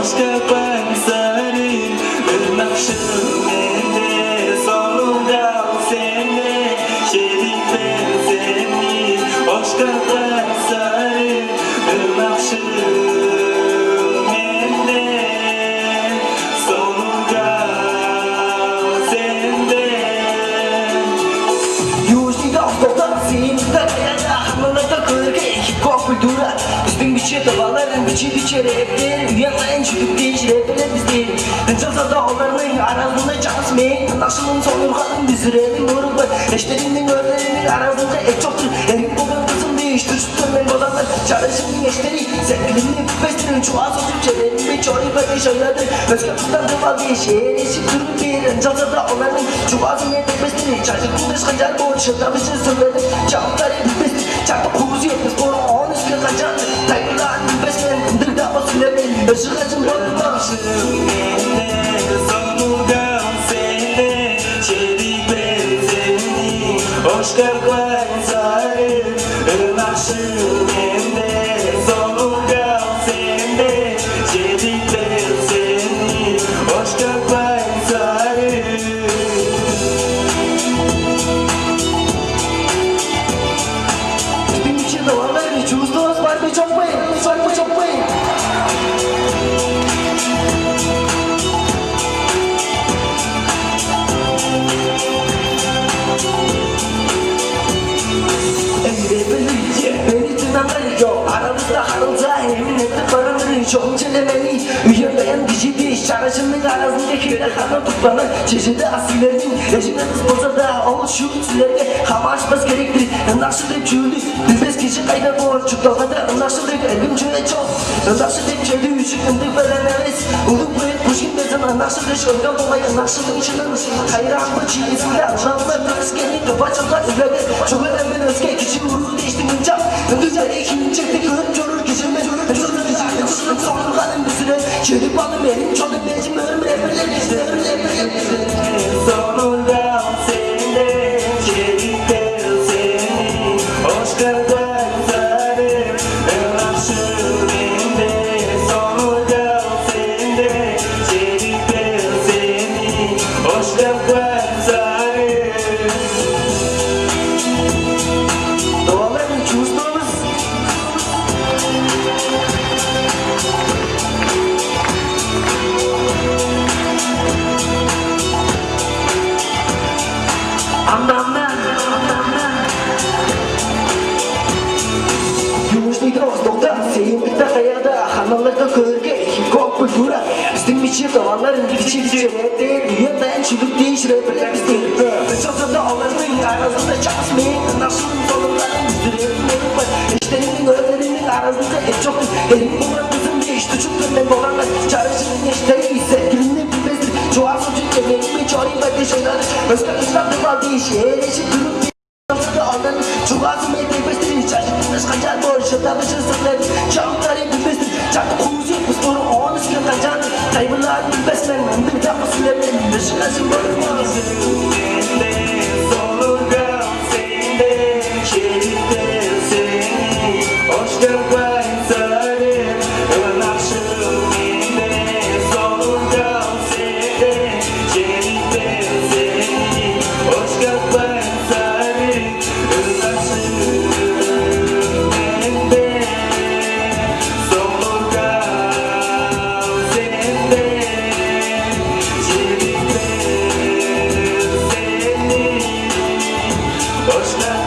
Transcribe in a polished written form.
Hoşça benzerim ırmakşım mende sonunda sende şerik benzerim Hoşça benzerim ırmakşım mende sonunda sende Южный Восток'tan seyirde kayada Hamlalarda kırık hip-hop kültürü Üstün biçi tavalarım biçi raplerim Uyanmayın çocuk değiş rapler bizlerim Çalsa dağlarının arasında çalışmayın Nasılın sonurkanın düzürelim vurulur Eşlerimin örlerimin arasında et çoktur Elim bugün kızım değiştir sütümden olanlar Çalışımın eşleri sevgilimin bestirin Çuğa sosup çevrelimi çoğu böyle şeylerdir Özgürlükten de vazgeçer eşit durur bir Çalsa dağlarının çuğazım yedik bestirin Çocukun dış kacar bu ışıkta bir şey söyledim Çağımları bir bestir Çarpı kuzu yetmez bunu on üstüne kaçar Tayyiplerin besmen kındırda o sülemin Işık acım ırmakşım mende sonunda sende şerik benzerim Hoşça benzerim ırmakşım mende sonunda sende şerik benzerim Hoşça benzerim Üstün için davarlar Çuğustunuz var mı çok bayım Var mı çok bayım Beni tınanları yok Aramızda harılsa emin etti barınları Çoğun çelemeni Üyemleyen dişi diş Çarşının arasındakiyle kanı tutmanı Çeşidi asilerin Eşine kız olsa da o şu tülerge Hava açmaz gerektir Nasıl hep çölü Bilmez kişi kayda boğaz Çıplakada nasıl hep elim çöle çok Nasıl hep çölü Üşükündü veren heves Uluk büyük kuşkin bezana Nasıl hep şölgen olmaya Nasıl içinin Hayran mı çiğnesiyle Anlamlar öskeni Kapaçıllar ülede Çok önemli özge kişi vurur değişti mıncak Güzel ikimin çekti görüp görür kişime Sonur kalın bir süre Çelip alım elim çoluk becim örüm rapperler sonunda sende şerik benzerim Hoşça benzerim ırmakşım mende sonunda sende şerik benzerim Hoşça benzerim Doğaların çuğustunuz Anlamlar Yumuşluydu Vostok'ta Seyirlikte kayada Hanımlarda kırgı Hip-hop kültürü Üstün biçi davarların biçi rapler Dünyada çocuk değiş rapler bizlerim Çalsa dağlarının arasında çalışmayın Nasılın sonunların düzürelim Eşlerimin örlerimin arasında et çoktur Elim bulan kızım değişti çocuklarından olanlar Çarşının eşleri sevgilini bilmezdir Çoğal sucuk çevrelimi çoğayı bakı şeyler Özgürlükten de vazgeçer eşit durum Ondan çok azım etek bestirin Çarşının dış kaçar bu ışıkta bir şey söyledim Çağımları bir bestir Çarpı kuzu yetmez bunu on üstüne kaçar Tayyiplerin besmen Kındırda o sülemin Işık acım ırmakşım mende sonunda sende şerik benzerim Hoşça benzerim ırmakşım mende sonunda sende şerik benzerim Hoşça benzerim ırmakşım mende sonunda sende şerik benzerim Hoşça